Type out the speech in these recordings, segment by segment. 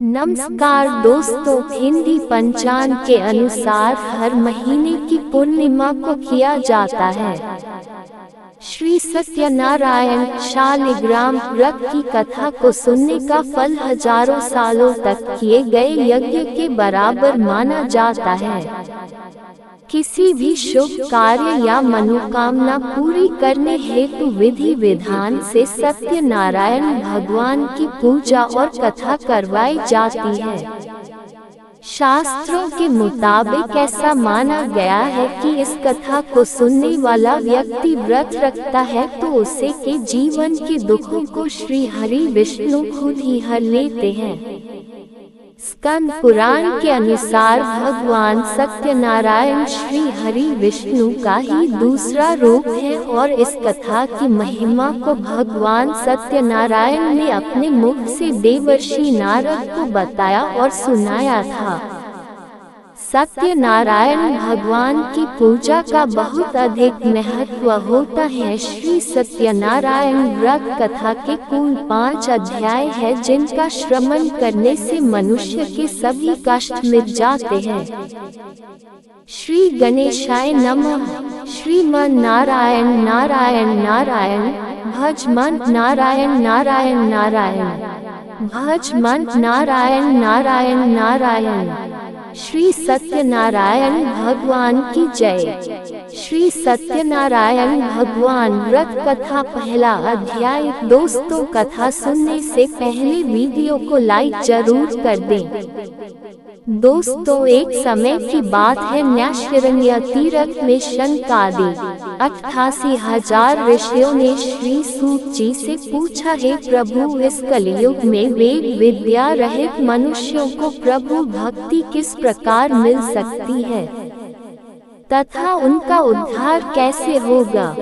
नमस्कार दोस्तों, हिंदी पंचांग के अनुसार हर महीने की पूर्णिमा को किया जाता है श्री सत्यनारायण शालिग्राम व्रत की कथा को सुनने का फल हजारों सालों तक किए गए यज्ञ के बराबर माना जाता है। किसी भी शुभ कार्य या मनोकामना पूरी करने हेतु विधि विधान से सत्यनारायण भगवान की पूजा और कथा करवाई जाती है। शास्त्रों के मुताबिक ऐसा माना गया है कि इस कथा को सुनने वाला व्यक्ति व्रत रखता है तो उसे के जीवन के दुखों को श्री हरि विष्णु खुद ही हर लेते हैं। स्कंद पुराण के अनुसार भगवान सत्यनारायण श्री हरि विष्णु का ही दूसरा रूप है और इस कथा की महिमा को भगवान सत्यनारायण ने अपने मुख से देवर्षि नारद को बताया और सुनाया था। सत्यनारायण भगवान की पूजा का बहुत अधिक महत्व होता है। श्री सत्यनारायण व्रत कथा के कुल 5 अध्याय है जिनका श्रवण करने से मनुष्य के सभी कष्ट मिट जाते हैं। श्री गणेशाय नमः। श्रीमन नारायण नारायण नारायण, भज मन नारायण नारायण नारायण, भज मन नारायण नारायण नारायण। श्री सत्यनारायण भगवान की जय। श्री सत्यनारायण भगवान व्रत कथा पहला अध्याय। दोस्तों, कथा सुनने से पहले वीडियो को लाइक जरूर कर दें। दोस्तों, एक समय की बात है, नैमिषारण्य तीर्थ में शनकादि 88,000 ऋषियों ने श्री सूत जी से पूछा, हे प्रभु, इस कलयुग में वेद विद्या रहित मनुष्यों को प्रभु भक्ति किस प्रकार मिल सकती है तथा उनका उद्धार कैसे होगा।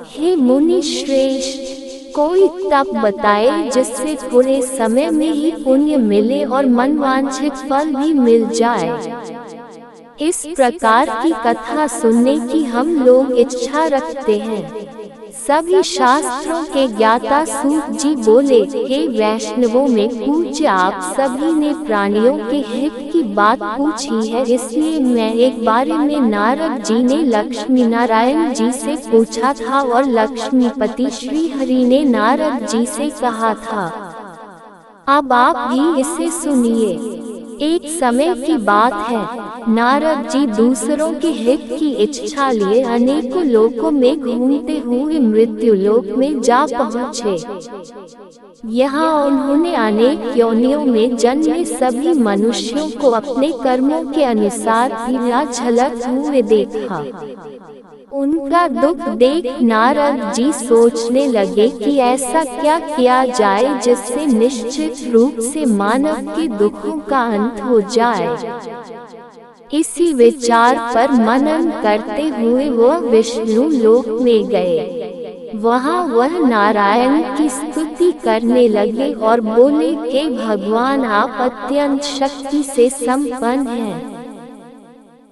हे मुनि श्रेष्ठ, कोई तप बताए जिससे थोड़े समय में ही पुण्य मिले और मनवांछित फल भी मिल जाए। इस प्रकार की कथा सुनने की हम लोग इच्छा रखते हैं। सभी शास्त्रों के ज्ञाता सूत जी बोले, हे वैष्णवों में पूज्य, आप सभी ने प्राणियों के हित की बात पूछी है, इसलिए मैं एक बारे में नारद जी ने लक्ष्मी नारायण जी से पूछा था और लक्ष्मीपति श्री हरि ने नारद जी से कहा था। अब आप भी इसे सुनिए। एक समय की बात है, नारद जी दूसरों के हित की इच्छा लिए अनेकों लोकों में घूमते हुए मृत्यु लोक में जा पहुँचे। यहाँ उन्होंने अनेक योनियों में जन्मे सभी मनुष्यों को अपने कर्मों के अनुसार पीला झलक हुए देखा। उनका दुख देख नारद जी सोचने लगे कि ऐसा क्या किया जाए जिससे निश्चित रूप से मानव के दुखों का अंत हो जाए। इसी विचार पर मनन करते हुए वह विष्णु लोक में गए। वहाँ वह नारायण की स्तुति करने लगे और बोले, हे भगवान, आप अत्यंत शक्ति से संपन्न हैं,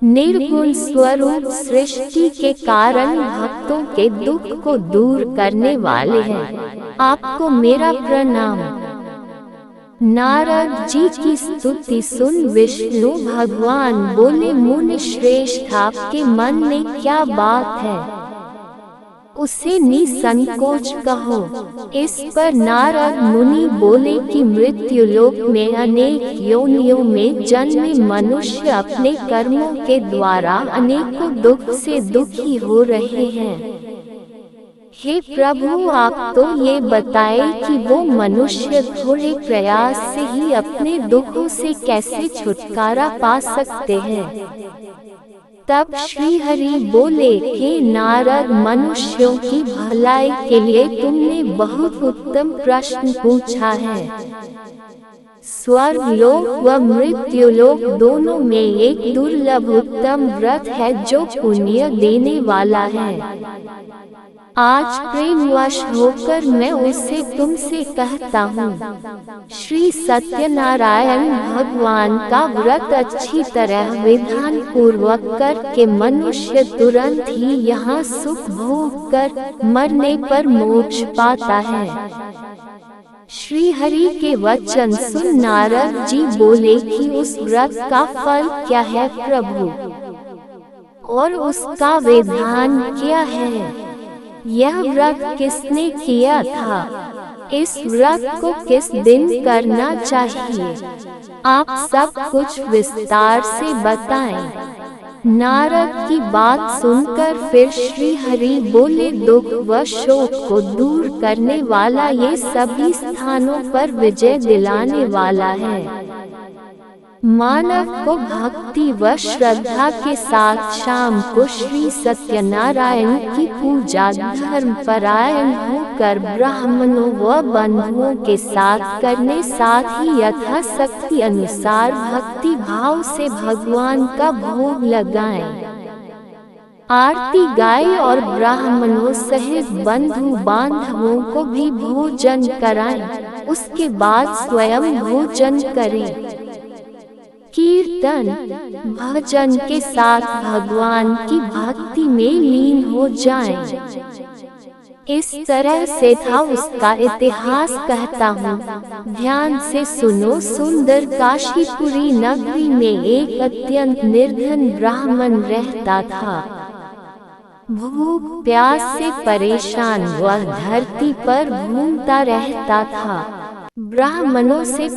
निर्गुण स्वरूप, सृष्टि के कारण भक्तों के दुख को दूर करने वाले हैं, आपको मेरा प्रणाम। नारद जी की स्तुति सुन विष्णु भगवान बोले, मुनि श्रेष्ठ, आपके मन में क्या बात है, उसे निसंकोच कहो। इस पर नारद मुनि बोले कि मृत्यु लोक में अनेक योनियों में जन्मे मनुष्य अपने कर्मों के द्वारा अनेकों दुख से दुखी हो रहे हैं। हे प्रभु, आप तो ये बताए कि वो मनुष्य थोड़े प्रयास से ही अपने दुखों से कैसे छुटकारा पा सकते हैं। तब श्री हरि बोले, हे नारद, मनुष्यों की भलाई के लिए तुमने बहुत उत्तम प्रश्न पूछा है। स्वर्ग लोक व मृत्यु लोक दोनों में एक दुर्लभ उत्तम व्रत है जो पुण्य देने वाला है। आज प्रेमवश होकर मैं उसे तुमसे कहता हूँ। श्री सत्यनारायण भगवान का व्रत अच्छी तरह विधान पूर्वक करके मनुष्य तुरंत ही यहाँ सुख भोग कर मरने पर मोक्ष पाता है। श्री हरि के वचन सुन नारद जी बोले कि उस व्रत का फल क्या है प्रभु, और उसका विधान क्या है? यह व्रत किसने किया था? इस व्रत को किस दिन करना चाहिए? आप सब कुछ विस्तार से बताएं। नारद की बात सुनकर फिर श्री हरि बोले, दुख व शोक को दूर करने वाला, ये सभी स्थानों पर विजय दिलाने वाला है। मानव को भक्ति व श्रद्धा के साथ शाम को श्री सत्यनारायण की पूजा धर्म परायण होकर ब्राह्मणों व बंधुओं के साथ करने, साथ ही यथाशक्ति अनुसार भक्ति भाव से भगवान का भोग लगाएं, आरती गाएं और ब्राह्मणों सहित बंधु बांधवों को भी भोजन कराएं। उसके बाद स्वयं भोजन करें। कीर्तन भजन के साथ भगवान की भक्ति में लीन हो जाएं। इस तरह से था उसका इतिहास, कहता हूँ, ध्यान से सुनो। सुंदर काशीपुरी नगरी में एक अत्यंत निर्धन ब्राह्मण रहता था। भूख प्यास से परेशान वह धरती पर घूमता रहता था। ब्राह्मणों से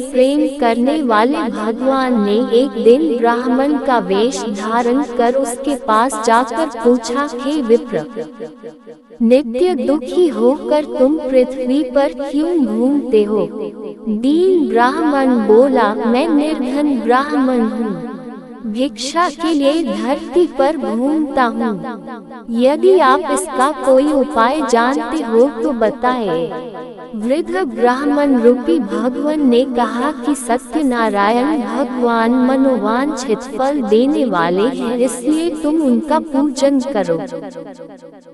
प्रेम करने वाले भगवान ने एक दिन ब्राह्मण का वेश धारण कर उसके पास जाकर पूछा, हे विप्र, नित्य दुखी होकर तुम पृथ्वी पर क्यों घूमते हो? दीन ब्राह्मण बोला, मैं निर्धन ब्राह्मण हूँ, भिक्षा के लिए धरती पर घूमता हूँ। यदि आप इसका कोई उपाय जानते हो तो बताएं। वृद्ध ब्राह्मण रूपी भगवान ने कहा कि सत्यनारायण भगवान मनोवांछित फल देने वाले हैं, इसलिए तुम उनका पूजन करो।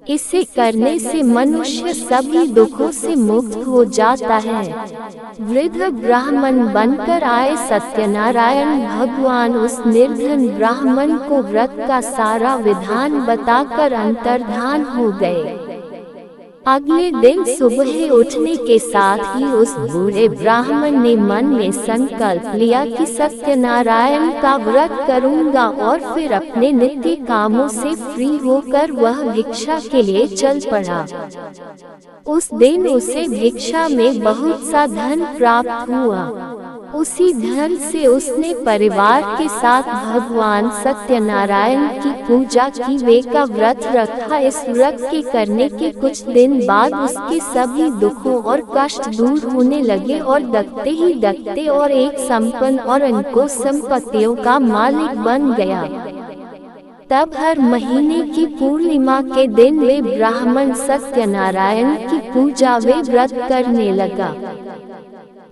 इसे करने से मनुष्य सभी दुखों से मुक्त हो जाता है। वृद्ध ब्राह्मण बनकर आए सत्यनारायण भगवान उस निर्धन ब्राह्मण को व्रत का सारा विधान बताकर अंतर्धान हो गए। अगले दिन सुबह उठने के साथ ही उस बूढ़े ब्राह्मण ने मन में संकल्प लिया कि सत्यनारायण का व्रत करूंगा, और फिर अपने नित्य कामों से फ्री होकर वह भिक्षा के लिए चल पड़ा। उस दिन उसे भिक्षा में बहुत सा धन प्राप्त हुआ। उसी धन से उसने परिवार के साथ भगवान सत्यनारायण की पूजा की, वे का व्रत रखा। इस व्रत के करने के कुछ दिन बाद उसके सभी दुखों और कष्ट दूर होने लगे, और दखते ही दखते और एक संपन्न और अनेकों संपत्तियों का मालिक बन गया। तब हर महीने की पूर्णिमा के दिन वे ब्राह्मण सत्यनारायण की पूजा वे व्रत करने लगा।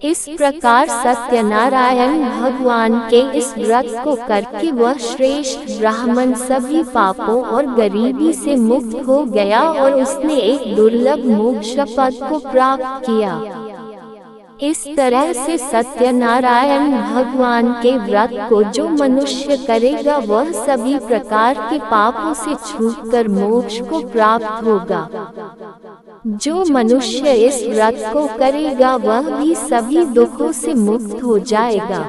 इस प्रकार सत्यनारायण भगवान के इस व्रत को करके वह श्रेष्ठ ब्राह्मण सभी पापों और गरीबी से मुक्त हो गया, और उसने एक दुर्लभ मोक्ष पद को प्राप्त किया। इस तरह से सत्यनारायण भगवान के व्रत को जो मनुष्य करेगा वह सभी प्रकार के पापों से छूटकर मोक्ष को प्राप्त होगा। जो मनुष्य इस व्रत को करेगा वह भी सभी दुखों से मुक्त हो जाएगा।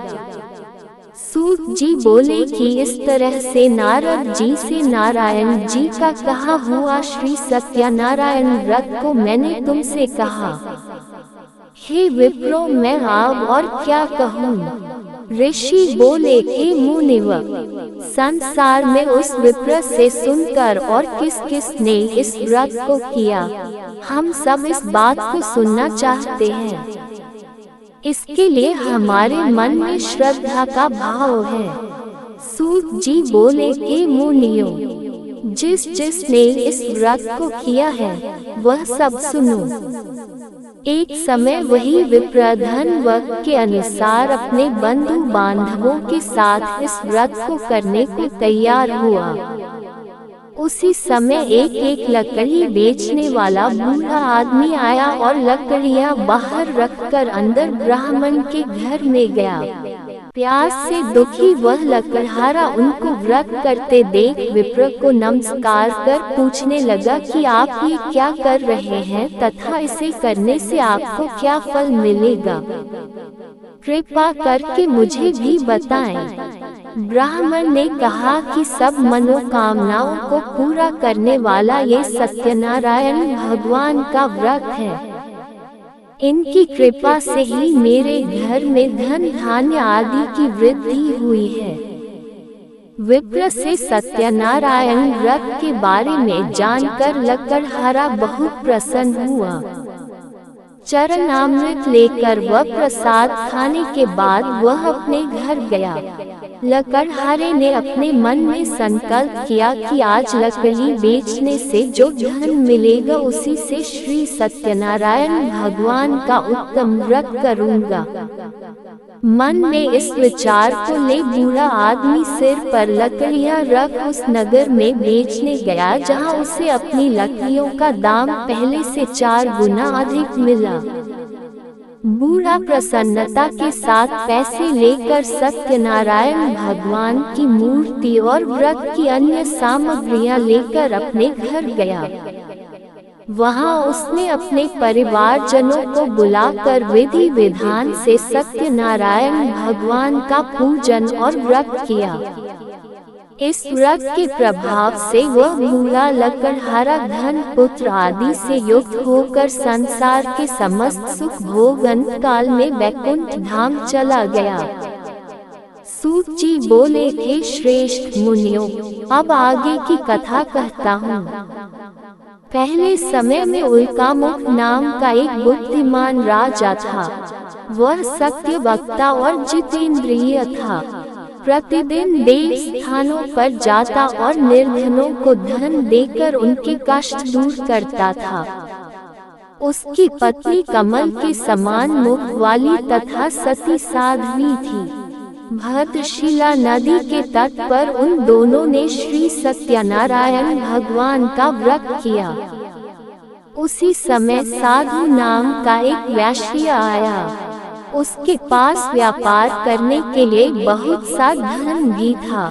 सूत जी बोले कि इस तरह से नारद जी से नारायण जी का कहा हुआ श्री सत्यनारायण व्रत को मैंने तुमसे कहा। हे विप्रो, मैं अब और क्या कहूँ? ऋषि बोले, हे मुनिव, संसार में उस विप्र से सुनकर और किस किस ने इस व्रत को किया, हम सब इस बात को सुनना चाहते हैं। इसके लिए हमारे मन में श्रद्धा का भाव है। सूत जी बोले, हे मुनियों, जिसने इस व्रत को किया है वह सब सुनो। एक समय वही विप्र धन वक्त के अनुसार अपने बंधु बांधवों के साथ इस व्रत को करने को तैयार हुआ। उसी समय एक लकड़ी बेचने वाला बूढ़ा आदमी आया और लकड़ियां बाहर रखकर अंदर ब्राह्मण के घर में गया। प्यास से दुखी वह लकड़हारा उनको व्रत करते देख विप्र को नमस्कार कर पूछने लगा कि आप ये क्या कर रहे हैं तथा इसे करने से आपको क्या फल मिलेगा, कृपा करके मुझे भी बताएं। ब्राह्मण ने कहा कि सब मनोकामनाओं को पूरा करने वाला ये सत्यनारायण भगवान का व्रत है। इनकी कृपा से ही मेरे घर में धन धान्य आदि की वृद्धि हुई है। विप्र से सत्यनारायण व्रत के बारे में जानकर लकड़हारा बहुत प्रसन्न हुआ। चरणामृत लेकर वह प्रसाद खाने के बाद वह अपने घर गया। लकड़हारे ने अपने मन में संकल्प किया कि आज लकड़ी बेचने से जो धन मिलेगा उसी से श्री सत्यनारायण भगवान का उत्तम व्रत करूंगा। मन में इस विचार को ले बूढ़ा आदमी सिर पर लकड़ियां रख उस नगर में बेचने गया जहां उसे अपनी लकड़ियों का दाम पहले से 4 गुना अधिक मिला। बूढ़ा प्रसन्नता के साथ पैसे लेकर सत्यनारायण भगवान की मूर्ति और व्रत की अन्य सामग्रियां लेकर अपने घर गया। वहां उसने अपने परिवारजनों को बुलाकर विधि विधान से सत्यनारायण भगवान का पूजन और व्रत किया। इस व्रत के प्रभाव से वह बूढ़ा लकड़हारा धन पुत्र आदि से युक्त होकर संसार के समस्त सुख भोग अंत काल में वैकुंठ धाम चला गया। सूत जी बोले थे, श्रेष्ठ मुनियों, अब आगे की कथा कहता हूँ। पहले समय में उल्कामुख नाम का एक बुद्धिमान राजा था। वह सत्य वक्ता और जितेंद्रिय था। प्रतिदिन देव स्थानों पर जाता और निर्धनों को धन देकर उनके कष्ट दूर करता था। उसकी पत्नी कमल के समान मुख वाली तथा सती साध्वी थी। भद्रशिला नदी के तट पर उन दोनों ने श्री सत्यनारायण भगवान का व्रत किया। उसी समय साधु नाम का एक वैश्य आया। उसके पास व्यापार करने के लिए बहुत सा धन भी था।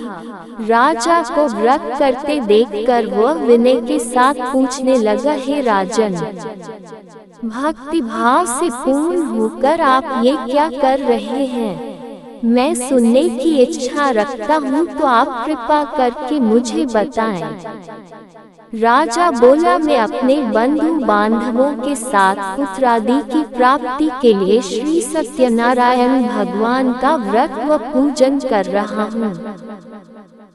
राजा को व्रत करते देखकर वह विनय के साथ पूछने लगा, हे राजन, भक्ति भाव से पूर्ण होकर आप ये क्या कर रहे हैं? मैं सुनने की इच्छा रखता हूँ, तो आप कृपा करके मुझे बताएं। राजा बोला, मैं अपने बंधु बांधवों के साथ पुत्रादि की प्राप्ति के लिए श्री सत्यनारायण भगवान का व्रत व पूजन कर रहा हूँ।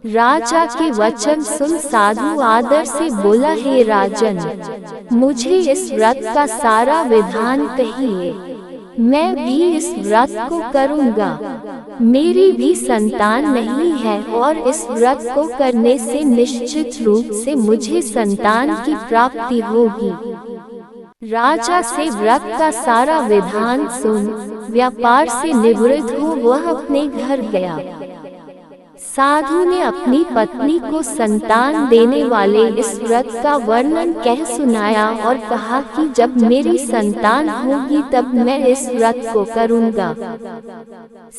राजा के वचन सुन साधु आदर से बोला, हे राजन, मुझे इस व्रत का सारा विधान कहिए। मैं भी इस व्रत को करूँगा। मेरी भी संतान नहीं है और इस व्रत को करने से निश्चित रूप से मुझे संतान की प्राप्ति होगी। राजा से व्रत का सारा विधान सुन व्यापार से निवृत्त हो वह अपने घर गया। साधु ने अपनी पत्नी को संतान देने वाले इस व्रत का वर्णन कह सुनाया और कहा कि जब मेरी संतान होगी तब मैं इस व्रत को करूँगा।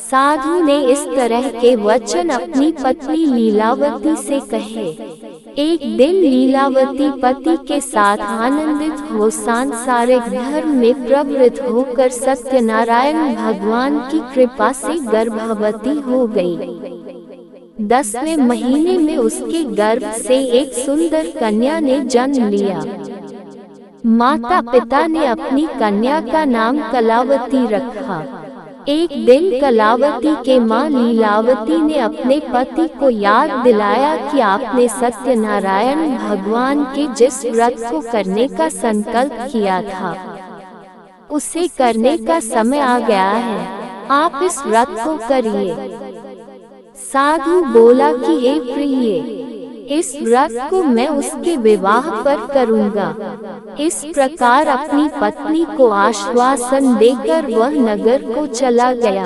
साधु ने इस तरह के वचन अपनी पत्नी लीलावती से कहे। एक दिन लीलावती पति के साथ आनंदित हो सांसारिक धर्म में प्रवृत्त होकर सत्यनारायण भगवान की कृपा से गर्भवती हो गई। 10वें महीने में उसके गर्भ से एक सुंदर कन्या ने जन्म लिया। माता पिता ने अपनी कन्या का नाम कलावती रखा। एक दिन कलावती के माँ लीलावती ने अपने पति को याद दिलाया कि आपने सत्यनारायण भगवान के जिस व्रत को करने का संकल्प किया था उसे करने का समय आ गया है। आप इस व्रत को करिए। साधु बोला कि हे प्रिय, इस व्रत को मैं उसके विवाह पर करूँगा। इस प्रकार अपनी पत्नी को आश्वासन देकर वह नगर को चला गया।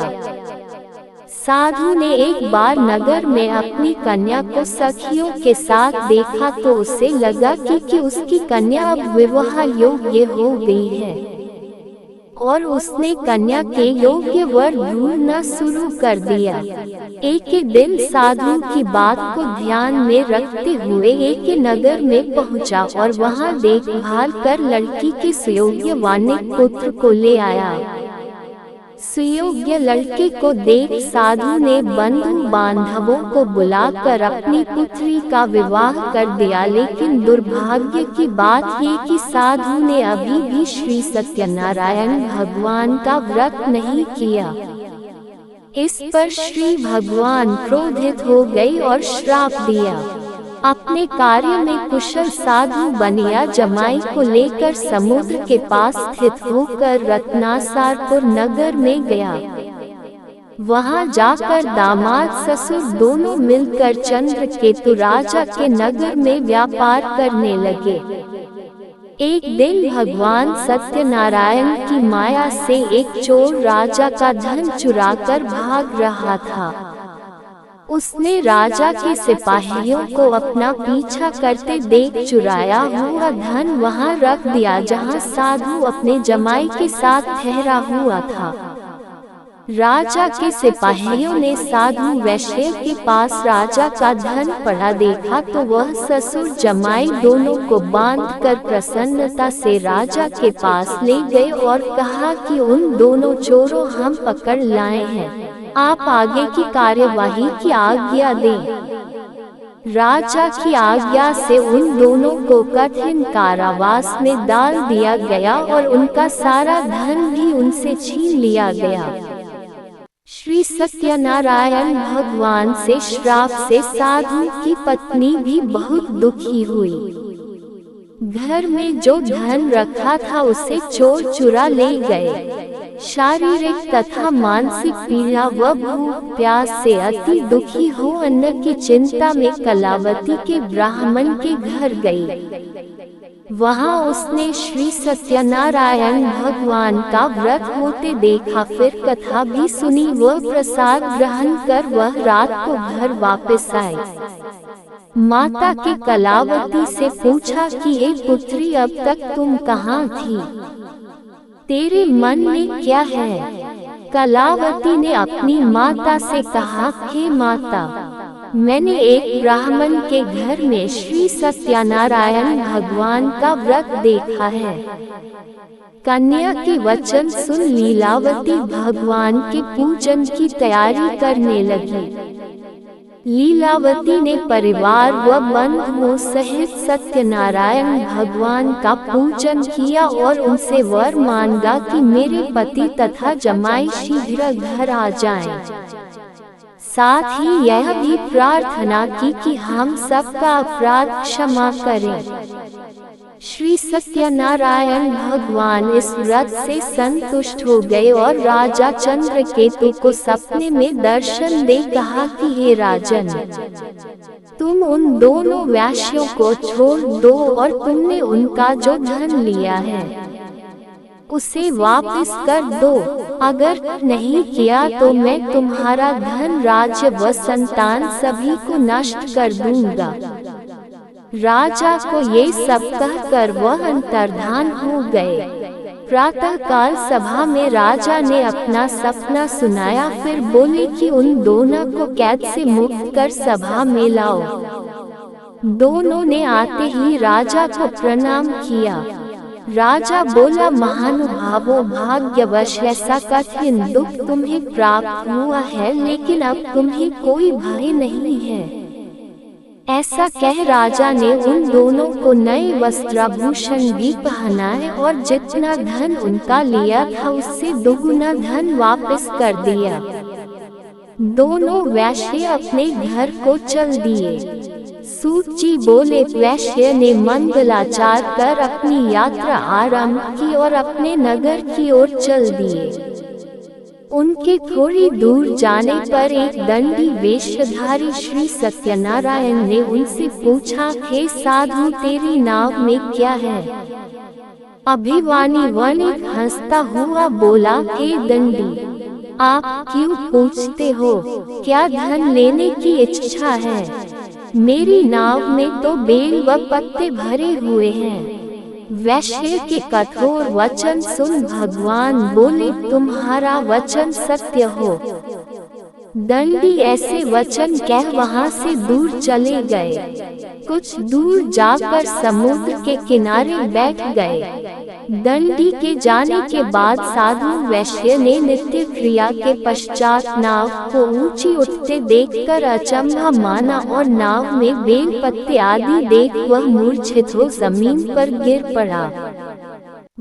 साधु ने एक बार नगर में अपनी कन्या को सखियों के साथ देखा तो उसे लगा कि उसकी कन्या अब विवाह योग्य हो गई है। और उसने कन्या के योग्य वर ढूंढना शुरू कर दिया। एक दिन साधु की बात को ध्यान में रखते हुए एक नगर में पहुंचा और वहां देखभाल कर लड़की के सुयोग्य वानिक पुत्र को ले आया। सुयोग्य लड़के को देख साधु ने बंधु बांधवों को बुलाकर अपनी पुत्री का विवाह कर दिया, लेकिन दुर्भाग्य की बात ये कि साधु ने अभी भी श्री सत्यनारायण भगवान का व्रत नहीं किया। इस पर श्री भगवान क्रोधित हो गए और श्राप दिया। अपने कार्य में कुशल साधु बनिया जमाई को लेकर समुद्र के पास स्थित होकर रत्नासारपुर नगर में गया। वहां जाकर दामाद ससुर दोनों मिलकर चंद्रकेतु राजा के नगर में व्यापार करने लगे। एक दिन भगवान सत्यनारायण की माया से एक चोर राजा का धन चुराकर भाग रहा था। उसने राजा के सिपाहियों को अपना पीछा करते देख चुराया हुआ धन वहां रख दिया जहां साधु अपने जमाई के साथ ठहरा हुआ था। राजा के सिपाहियों ने साधु वैश्य के पास राजा का धन पड़ा देखा तो वह ससुर जमाई दोनों को बांधकर प्रसन्नता से राजा के पास ले गए और कहा कि उन दोनों चोरों हम पकड़ लाए हैं, आप आगे की कार्यवाही की आज्ञा दें। राजा की आज्ञा से उन दोनों को कठिन कारावास में डाल दिया गया और उनका सारा धन भी उनसे छीन लिया गया। श्री सत्यनारायण भगवान से श्राप से साधु की पत्नी भी बहुत दुखी हुई। घर में जो धन रखा था उसे चोर चुरा ले गए। शारीरिक तथा मानसिक पीड़ा व भूख प्यास से अति दुखी हो अन्न की चिंता में कलावती के ब्राह्मण के घर गई। वहां उसने श्री सत्यनारायण भगवान का व्रत होते देखा, फिर कथा भी सुनी व प्रसाद ग्रहण कर वह रात को घर वापस आई। माता के कलावती से पूछा कि ये पुत्री अब तक तुम कहाँ थी, तेरे मन में क्या है? कलावती ने अपनी माता से कहा, हे माता, मैंने एक ब्राह्मण के घर में श्री सत्यनारायण भगवान का व्रत देखा है। कन्या के वचन सुन लीलावती भगवान के पूजन की तैयारी करने लगी। लीलावती ने परिवार व बंधुओं सहित सत्यनारायण भगवान का पूजन किया और उनसे वर मांगा कि मेरे पति तथा जमाई शीघ्र घर आ जाएं। साथ ही यह भी प्रार्थना की कि हम सबका अपराध क्षमा करें। श्री सत्यनारायण भगवान इस व्रत से संतुष्ट हो गए और राजा चंद्रकेतु को सपने में दर्शन दे कहा कि हे राजन, तुम उन दोनों वैश्यों को छोड़ दो और तुमने उनका जो धन लिया है उसे वापस कर दो। अगर नहीं किया तो मैं तुम्हारा धन, राज्य व संतान सभी को नष्ट कर दूंगा। राजा को ये सब कहकर वह अंतर्धान हो गए। प्रातःकाल सभा में राजा ने अपना सपना सुनाया, फिर बोले कि उन दोनों को कैद से मुक्त कर सभा में लाओ। दोनों ने आते ही राजा को प्रणाम किया। राजा बोला, महानुभावों, भाग्यवश ऐसा कठिन दुख तुम्हें प्राप्त हुआ है, लेकिन अब तुम्हें कोई भय नहीं है। ऐसा कह राजा ने उन दोनों को नए वस्त्राभूषण भी पहनाए और जितना धन उनका लिया था उससे दोगुना धन वापस कर दिया। दोनों वैश्य अपने घर को चल दिए। सूत जी बोले, वैश्य ने मंगलाचार कर अपनी यात्रा आरंभ की और अपने नगर की ओर चल दिए। उनके थोड़ी दूर जाने पर एक दंडी वेशधारी श्री सत्यनारायण ने उनसे पूछा, हे साधु, तेरी नाव में क्या है? अभिमानी वणिक हंसता हुआ बोला, हे दंडी, आप क्यों पूछते हो? क्या धन लेने की इच्छा है? मेरी नाव में तो बेल व पत्ते भरे हुए हैं। वैश्य के कठोर वचन सुन भगवान बोले, तुम्हारा वचन सत्य हो। दंडी ऐसे वचन कह वहां से दूर चले गए। कुछ दूर जाकर समुद्र के किनारे बैठ गए। दंडी के जाने के बाद साधु वैश्य ने नित्य क्रिया के पश्चात नाव को ऊंची उठते देखकर अचंभा माना और नाव में बेल पत्ते आदि देख वह मूर्छित हो जमीन पर गिर पड़ा।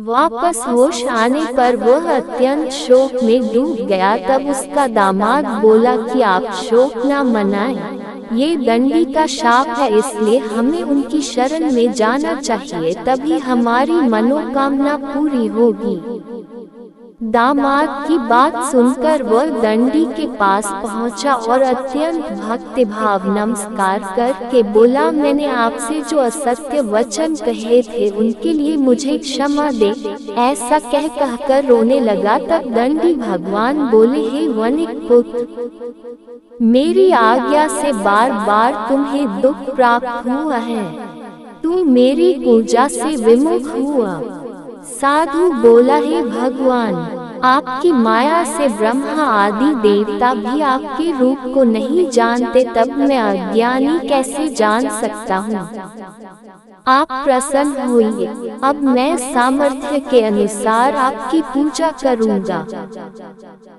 वापस होश आने पर वह अत्यंत शोक में डूब गया। तब उसका दामाद बोला कि आप शोक न मनाएं, ये दंडी का शाप है, इसलिए हमें उनकी शरण में जाना चाहिए, तभी हमारी मनोकामना पूरी होगी। दामाद की बात सुनकर वह दंडी के पास पहुंचा और अत्यंत भक्तिभाव नमस्कार करके बोला, मैंने आपसे जो असत्य वचन कहे थे उनके लिए मुझे क्षमा दे। ऐसा कहकर रोने लगा। तब दंडी भगवान बोले, हे वनिक पुत्र, मेरी आज्ञा से बार बार तुम्हें दुख प्राप्त हुआ है, तू मेरी पूजा से विमुख हुआ। साधु बोला, हे भगवान, आपकी माया से ब्रह्मा आदि देवता भी आपके रूप को नहीं जानते, तब मैं अज्ञानी कैसे जान सकता हूँ। आप प्रसन्न होइए, अब मैं सामर्थ्य के अनुसार आपकी पूजा करूँगा।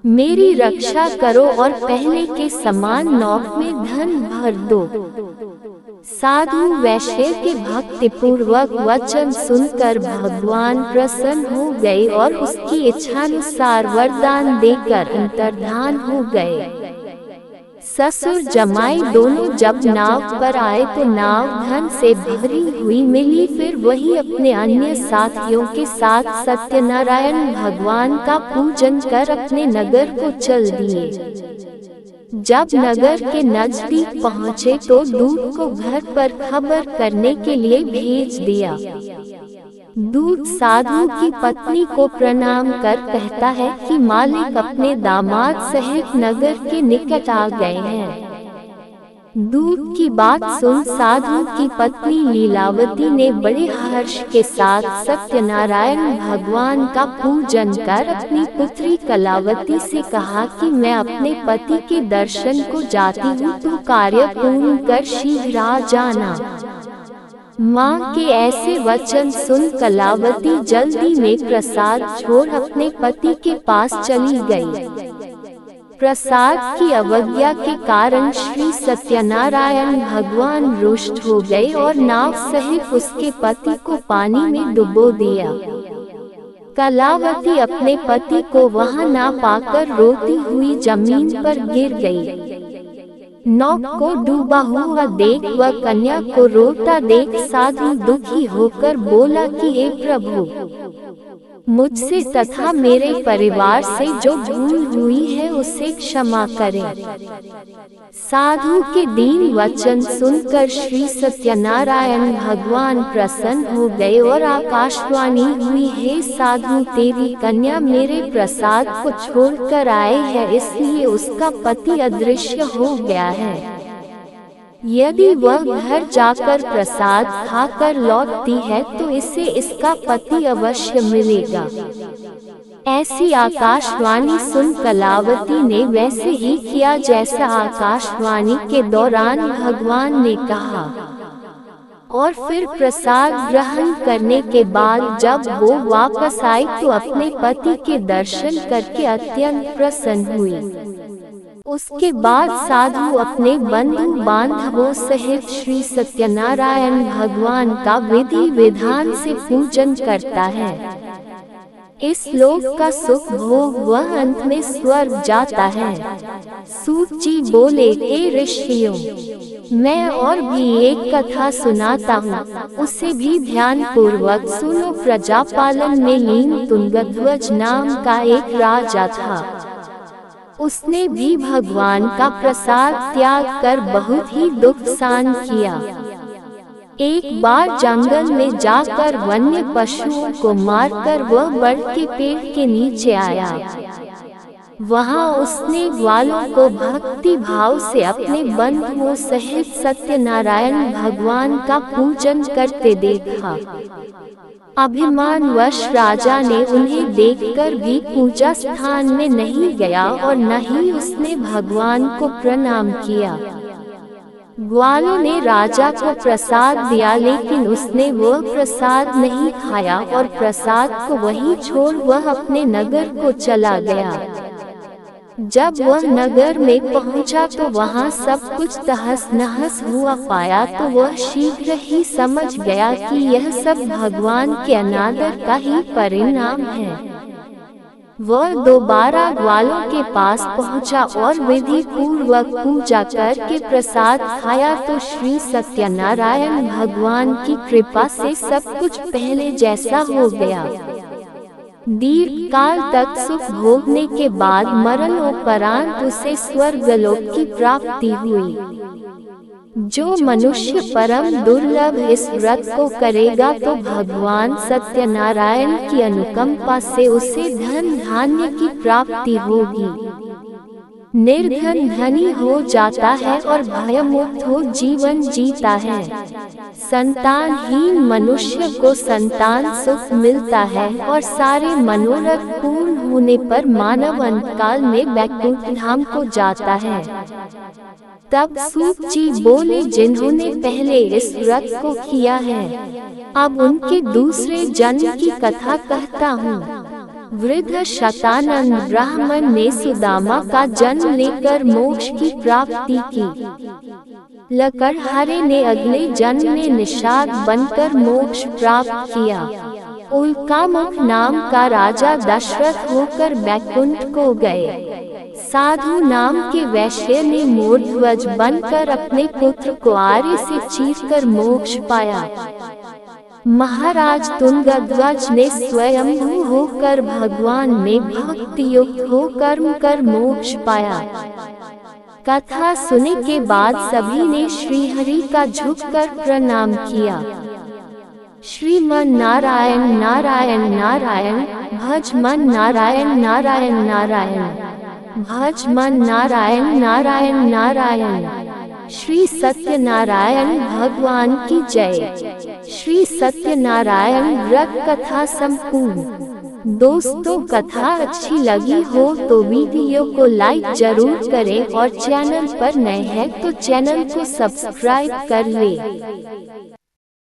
मेरी रक्षा करो और पहले के समान नौक में धन भर दो। साधु वैश्य के भक्तिपूर्वक वचन सुनकर भगवान प्रसन्न हो गए और उसकी इच्छानुसार वरदान देकर अंतर्धान हो गए। ससुर जमाई दोनों जब नाव पर आए तो नाव धन से भरी हुई मिली। फिर वही अपने अन्य साथियों के साथ सत्यनारायण भगवान का पूजन कर अपने नगर को चल दिए। जब नगर के नजदीक पहुँचे तो दूत को घर पर खबर करने के लिए भेज दिया। दूत साधु की पत्नी को प्रणाम कर कहता है कि मालिक अपने दामाद सहित नगर के निकट आ गए हैं। दूत की बात सुन साधु की पत्नी लीलावती ने बड़े हर्ष के साथ सत्यनारायण भगवान का पूजन कर अपनी पुत्री कलावती से कहा कि मैं अपने पति के दर्शन को जाती हूँ, तो कार्य पूर्ण कर शीघ्र आ जाना। माँ के ऐसे वचन सुन कलावती जल्दी में प्रसाद छोड़ अपने पति के पास चली गई। प्रसाद की अवज्ञा के कारण श्री सत्यनारायण भगवान रुष्ट हो गए और नाव सहित उसके पति को पानी में डुबो दिया। कलावती अपने पति को वहां ना पाकर रोती हुई जमीन पर गिर गई। नौक को डूबा हुआ देख व कन्या को रोता देख साधु दुखी होकर बोला कि हे प्रभु, मुझसे तथा मेरे परिवार से जो भूल हुई है उसे क्षमा करें। साधु के दीन वचन सुनकर श्री सत्यनारायण भगवान प्रसन्न हो गए और आकाशवाणी हुई, हे साधु, तेरी कन्या मेरे प्रसाद को छोड़कर आई है, इसलिए उसका पति अदृश्य हो गया है। यदि वह घर जाकर प्रसाद खाकर लौटती है तो इसे इसका पति अवश्य मिलेगा। ऐसी आकाशवाणी सुन कलावती ने वैसे ही किया जैसा आकाशवाणी के दौरान भगवान ने कहा, और फिर प्रसाद ग्रहण करने के बाद जब वो वापस आई तो अपने पति के दर्शन करके अत्यंत प्रसन्न हुई। उसके बाद साधु अपने बंधु बांधवों सहित श्री सत्यनारायण भगवान का विधि विधान से पूजन करता है। इस लोक का सुख भोग वह अंत में स्वर्ग जाता है। सूत जी बोले, हे ऋषियों, मैं और भी एक कथा सुनाता हूँ, उसे भी ध्यान पूर्वक सुनो। प्रजापालन में लीन तुंगध्वज नाम का एक राजा था। उसने भी भगवान का प्रसाद त्याग कर बहुत ही दुख सहन किया। एक बार जंगल में जाकर वन्य पशुओं को मारकर वह बड़ के पेड़ के नीचे आया। वहां उसने ग्वालों को भक्ति भाव से अपने बंधुओं सहित सत्यनारायण भगवान का पूजन करते देखा। अभिमानवश राजा ने उन्हें देखकर भी पूजा स्थान में नहीं गया और न ही उसने भगवान को प्रणाम किया। ग्वालों ने राजा को प्रसाद दिया, लेकिन उसने वह प्रसाद नहीं खाया और प्रसाद को वहीं छोड़ वह अपने नगर को चला गया। जब वह नगर में पहुंचा तो वहां सब कुछ तहस नहस हुआ पाया, तो वह शीघ्र ही समझ गया कि यह सब भगवान के अनादर का ही परिणाम है। वह दोबारा ग्वालों के पास पहुंचा और विधि पूर्वक पूजा करके प्रसाद खाया तो श्री सत्यनारायण भगवान की कृपा से सब कुछ पहले जैसा हो गया। दीर्घ काल तक सुख भोगने के बाद मरणोपरांत उसे स्वर्गलोक की प्राप्ति हुई। जो मनुष्य परम दुर्लभ इस व्रत को करेगा तो भगवान सत्यनारायण की अनुकंपा से उसे धन धान्य की प्राप्ति होगी। निर्धन धनी हो जाता है और भयमुक्त हो जीवन जीता है। संतानहीन मनुष्य को संतान सुख मिलता है और सारे मनोरथ पूर्ण होने पर मानव अंतकाल में वैकुंठ धाम को जाता है। तब सूत जी बोले, जिन्होंने पहले इस व्रत को किया है, अब उनके दूसरे जन्म की कथा कहता हूँ। वृद्ध शतानंद ब्राह्मण ने सुदामा का जन्म लेकर मोक्ष की प्राप्ति की। लकड़हारे ने अगले जन्म में निषाद बनकर मोक्ष प्राप्त किया। उल्कामुख नाम का राजा दशरथ होकर वैकुंठ को गए। साधु नाम के वैश्य ने मोरध्वज बनकर अपने पुत्र को आर्य से चीरकर मोक्ष पाया। महाराज तुंगध्वज ने स्वयंभू होकर भगवान में भक्ति युक्त हो कर्म कर मोक्ष पाया। कथा सुनने के बाद सभी ने श्रीहरि का झुककर प्रणाम किया। श्रीमन नारायण नारायण नारायण, भज मन नारायण नारायण नारायण, भज मन नारायण नारायण नारायण। श्री सत्यनारायण भगवान की जय। श्री सत्यनारायण व्रत कथा संपूर्ण। दोस्तों, कथा अच्छी लगी हो तो वीडियो को लाइक जरूर करें और चैनल पर नए हैं तो चैनल को सब्सक्राइब कर लें।